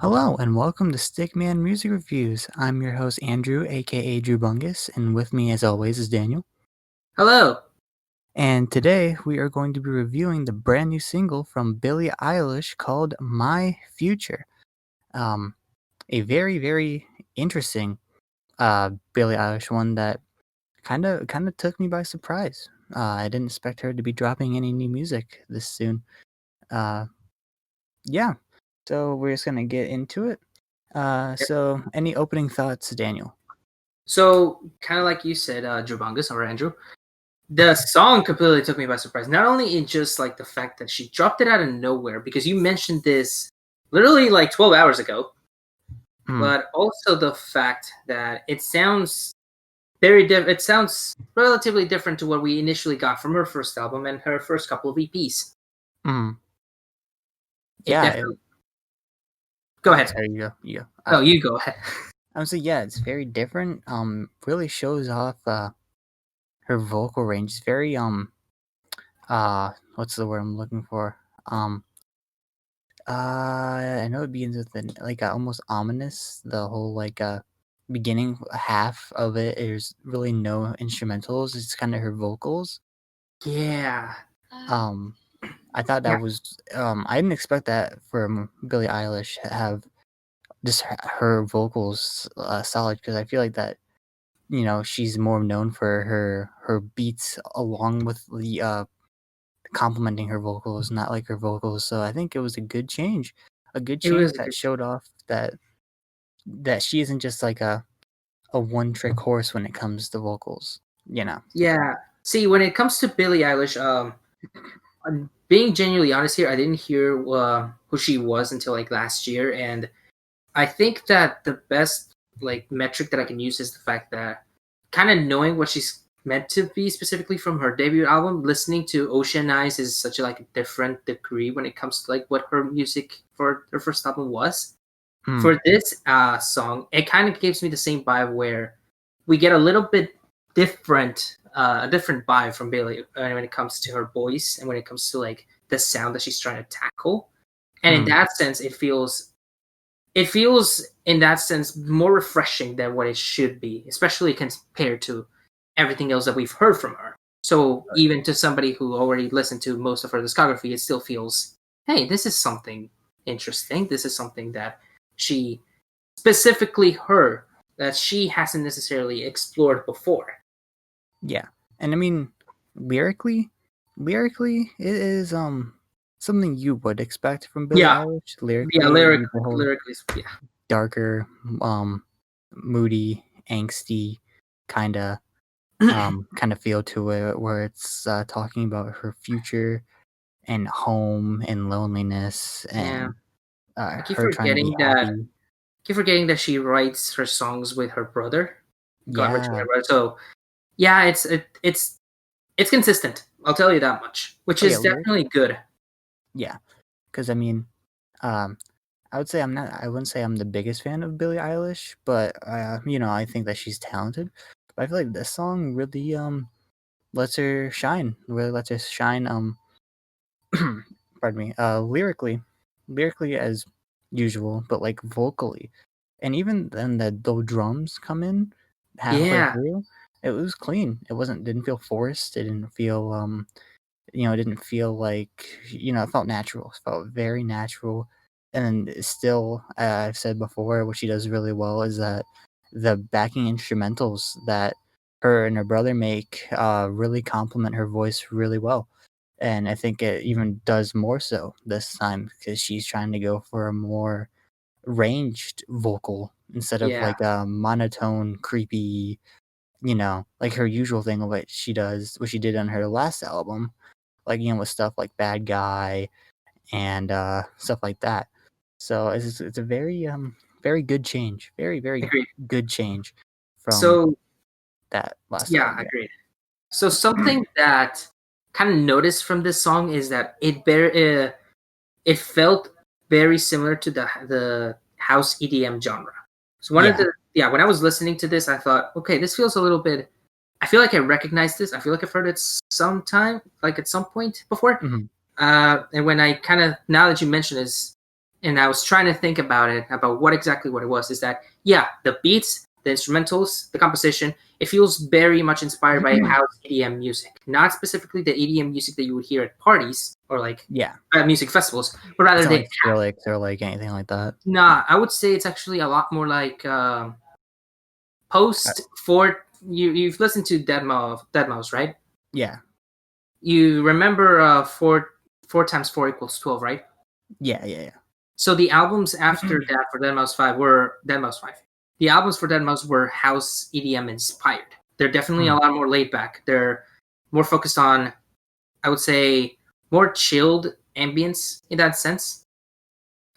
Hello and welcome to Stickman Music Reviews. I'm your host Andrew, aka Drew Bungus, and with me as always is Daniel. Hello. And today we are going to be reviewing the brand new single from Billie Eilish called My Future. A very interesting Billie Eilish one that kind of took me by surprise. I didn't expect her to be dropping any new music this soon. Yeah, so we're just gonna get into it. So any opening thoughts, Daniel? So, kind of like you said, Jabungus or Andrew, the song completely took me by surprise. Not only in just like the fact that she dropped it out of nowhere, because you mentioned this literally like 12 hours ago, but also the fact that it sounds it sounds relatively different to what we initially got from her first album and her first couple of EPs. Mm. It Yeah. definitely. Go ahead. Sorry, you go. No, you go ahead. I would say, yeah, it's very different. Really shows off her vocal range. It's very what's the word I'm looking for? I know it begins with like almost ominous. The whole beginning half of it is really no instrumentals. It's kind of her vocals. Yeah. I thought Yeah. that was I didn't expect that from Billie Eilish to have just her vocals solid, because I feel like that she's more known for her beats along with the complementing her vocals, not like her vocals. So I think it was a good change It was a that good. showed off that she isn't just like a one trick horse when it comes to vocals. Yeah. See, when it comes to Billie Eilish, I'm being genuinely honest here, I didn't hear who she was until like last year, and I think that the best like metric that I can use is the fact that kind of knowing what she's meant to be specifically from her debut album. Listening to Ocean Eyes is such a like different degree when it comes to like what her music for her first album was. For this song, it kind of gives me the same vibe where we get a little bit different, a different vibe from Bailey when it comes to her voice and when it comes to like the sound that she's trying to tackle. And in that sense, it feels in that sense more refreshing than what it should be, especially compared to everything else that we've heard from her. So even to somebody who already listened to most of her discography, it still feels, hey, this is something interesting. This is something that she specifically her that she hasn't necessarily explored before. Yeah, and I mean, lyrically, it is something you would expect from Billie Eilish. Lyrically, yeah. Darker, moody, angsty, kind of feel to it, where it's talking about her future and home and loneliness and I keep her trying to be forgetting that. happy. Keep forgetting that she writes her songs with her brother. God rest Yeah. her brother. So yeah, it's consistent. I'll tell you that much, which is definitely good. Yeah, because I mean, I would say I wouldn't say I'm the biggest fan of Billie Eilish, but I think that she's talented. But I feel like this song really lets her shine. Really lets her shine. Pardon me. Lyrically as usual, but like vocally, and even then the drums come in halfway through. It was clean. Didn't feel forced. It didn't feel it didn't feel like it felt natural. It felt very natural. And still, I've said before, what she does really well is that the backing instrumentals that her and her brother make really complement her voice really well. And I think it even does more so this time, because she's trying to go for a more ranged vocal instead of like a monotone, creepy, like her usual thing of what she did on her last album, like with stuff like Bad Guy and stuff like that. So it's a very good change, very Agreed. good change from So that last yeah, album. agreed. So something that kind of noticed from this song is that it felt very similar to the house EDM genre. So when I was listening to this, I thought, okay, this feels a little bit. I feel like I recognize this. I feel like I've heard it sometime, like at some point before. Mhm. And when I kind of now that you mention this, and I was trying to think about it, about what exactly what it was, is that, yeah, the beats, the instrumentals, the composition, it feels very much inspired by house EDM music. Not specifically the EDM music that you would hear at parties or like Yeah. music festivals, but rather It's not the like Skrillex or like anything like that. nah, I would say it's actually a lot more like post four. You've listened to Dead Mouse, right? Yeah. You remember four times four equals 12, right? Yeah. So the albums after that for Dead Mouse 5 were Dead Mouse 5. The albums for Dead Mouse were house EDM inspired. They're definitely a lot more laid back. They're more focused on, I would say, more chilled ambience in that sense.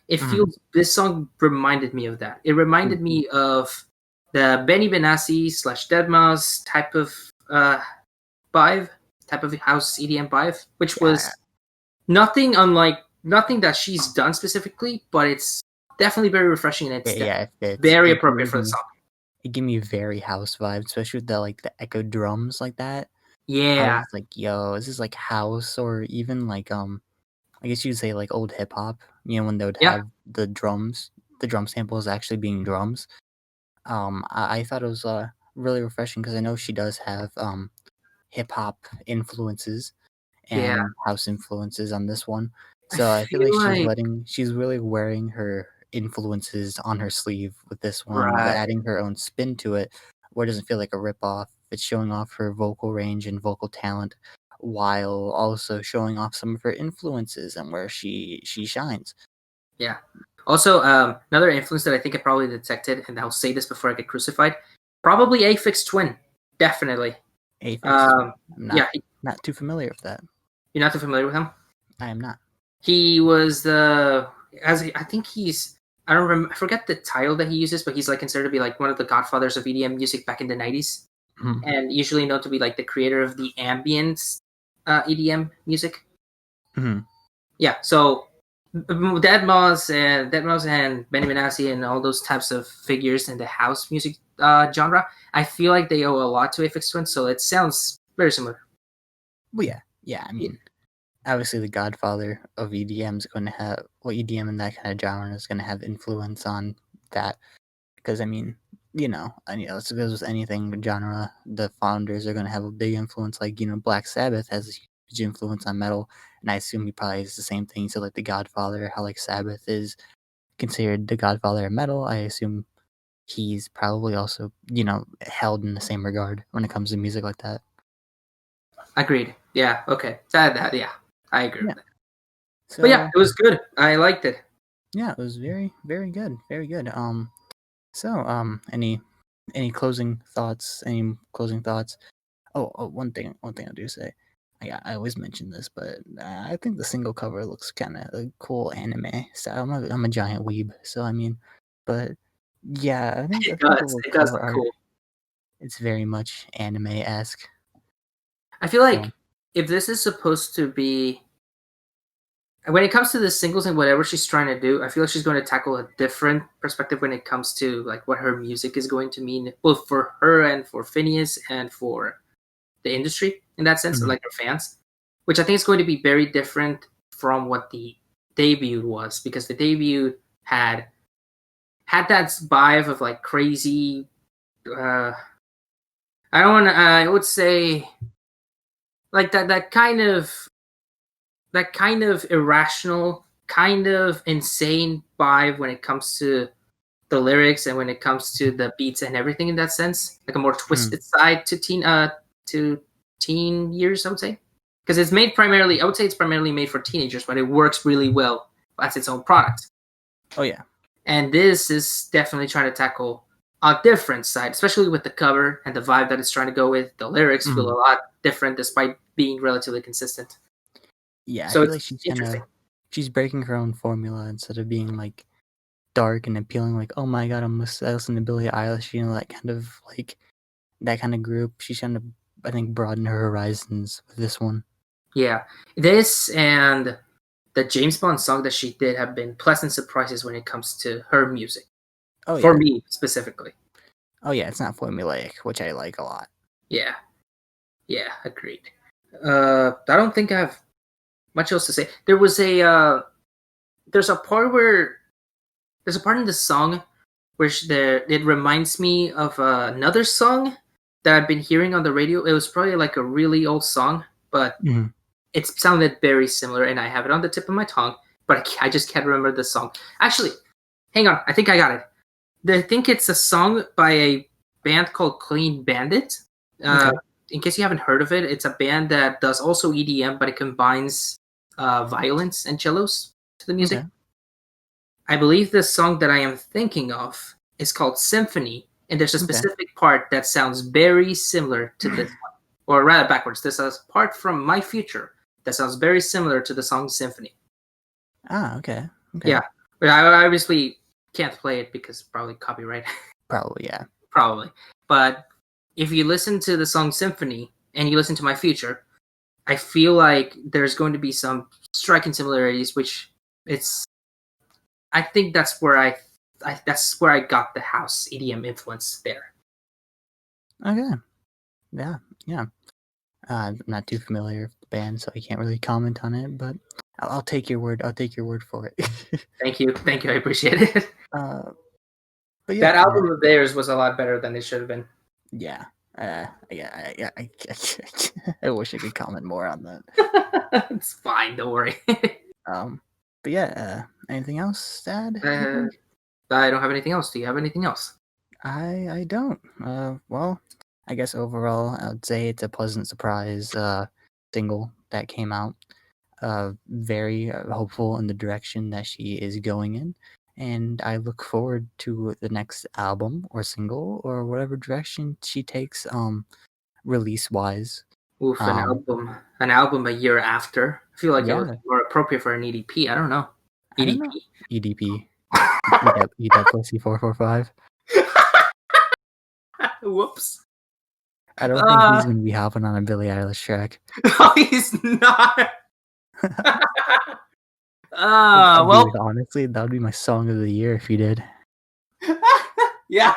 It feels, this song reminded me of that. It reminded me of the Benny Benassi / Deadmau5 type of vibe, type of house EDM vibe, which was nothing unlike nothing that she's done specifically, but it's definitely very refreshing and it's It fits. very appropriate for the song. It gave me very house vibes, especially with the echo drums like that. I Yeah, was like, yo, is this like house or even like I guess you'd say like old hip hop, when they would yeah, have the drum samples actually being drums. I thought it was really refreshing because I know she does have hip hop influences yeah. and house influences on this one. I So I feel like feel like she's really wearing her influences on her sleeve with this one, but right. adding her own spin to it where it doesn't feel like a rip off. It's showing off her vocal range and vocal talent while also showing off some of her influences and where she shines. Yeah. Also, another influence that I think I probably detected, and I'll say this before I get crucified, probably Aphex Twin. Definitely. Aphex Twin. Um, I'm yeah, not too familiar with that. you're not too familiar with him? I am not. He was the, I think he's, I don't remember, I forget the title that he uses, but he's like considered to be like one of the godfathers of EDM music back in the 90s, Mhm. and usually known to be like the creator of the ambient EDM music. Mhm. Yeah, so Dead Mouse and Benny Benassi and all those types of figures in the house music genre, I feel like they owe a lot to Aphex Twin, so it sounds very similar. Well, yeah. I mean, obviously, the godfather of EDM is going to have EDM and that kind of genre is going to have influence on that. Because I mean, it goes with anything genre. The founders are going to have a big influence. Like Black Sabbath has a huge influence on metal, and I assume he probably is the same thing. So like the Godfather, how like Sabbath is considered the Godfather of metal. I assume he's probably also held in the same regard when it comes to music like that. Agreed. Yeah. Okay. Yeah, I agree Yeah. with that. But yeah, So it was good. I liked it. yeah, it was very very good, very good. So any closing thoughts? Any closing thoughts? One thing I do say. I always mention this, but I think the single cover looks kind of a cool anime style. I'm a giant weeb, so I mean, but yeah, I It think the does. little It does cover look art, cool. it's very much anime esque. I feel So like if this is supposed to be, when it comes to the singles and whatever she's trying to do, I feel like she's going to tackle a different perspective when it comes to like what her music is going to mean, both for her and for Phineas and for the industry in that sense, mhm, like her fans, which I think is going to be very different from what the debut was, because the debut had that vibe of like crazy. Uh, I don't want to. I would say like that kind of irrational, kind of insane vibe when it comes to the lyrics and when it comes to the beats and everything in that sense, like a more mhm, twisted side to teen years, I would say, because it's made primarily. I would say it's primarily made for teenagers, but it works really well as its own product. oh yeah, And this is definitely trying to tackle a different side, especially with the cover and the vibe that it's trying to go with. The lyrics feel mhm. a lot different despite being relatively consistent. Yeah. I So feel it's like interesting. she's breaking her own formula instead of being like dark and appealing. Like, oh my god, I listen to Billie Eilish. That kind of like that kind of group. She's trying to, I think, broaden her horizons with this one. Yeah. This and the James Bond song that she did have been pleasant surprises when it comes to her music. Oh For yeah. me specifically. Oh yeah, it's not formulaic, which I like a lot. Yeah. Yeah, agreed. I don't think I have much else to say. There's a part where there's a part in the song where it reminds me of another song that I've been hearing on the radio. It was probably like a really old song, but Mhm. it sounded very similar, and I have it on the tip of my tongue, but I just can't remember the song. Actually, hang on, I think I got it. I think it's a song by a band called Clean Bandit. Okay. In case you haven't heard of it, it's a band that does also EDM, but it combines violins and cellos to the music. Okay. I believe the song that I am thinking of is called Symphony, and there's a Okay. specific part that sounds very similar to this one. Or rather, backwards. There's a part from My Future that sounds very similar to the song Symphony. Ah, okay. Okay. Yeah. But I obviously can't play it because probably copyright. Probably, yeah. Probably. But if you listen to the song Symphony and you listen to My Future, I feel like there's going to be some striking similarities, which it's. I think that's where that's where I got the house EDM influence there. Okay. Yeah. Yeah. I'm not too familiar with the band, so I can't really comment on it, but I'll take your word. I'll take your word for it. Thank you, I appreciate it. But yeah, That album of theirs was a lot better than it should have been. yeah, yeah. I wish I could comment more on that. It's fine, don't worry. But yeah, anything else, Dad? I don't have anything else. Do you have anything else? I don't. Well, I guess overall, I would say it's a pleasant surprise. Single that came out. Very hopeful in the direction that she is going in, and I look forward to the next album or single or whatever direction she takes. Release wise. Oof, an album a year after. I feel like it was Yeah, more appropriate for an EDP. I don't know. I don't know. EDP. EDP. Eat that pussy 445. Whoops. I don't think he's gonna be hopping on a Billie Eilish track. No, he's not. Well, Dude, honestly, that would be my song of the year if he did. yeah.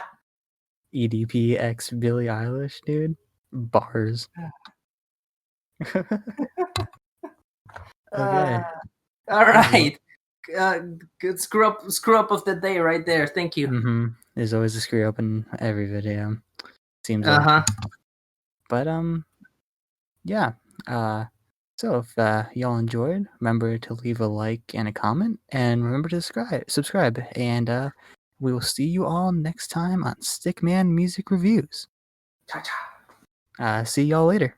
EDP x Billie Eilish, dude. Bars. Okay. All right. Good screw up of the day right there. Thank you. Mm-hmm. There's always a screw up in every video. Seems like. But yeah. So if y'all enjoyed, remember to leave a like and a comment, and remember to subscribe, and we will see you all next time on Stickman Music Reviews. Cha-cha. See y'all later.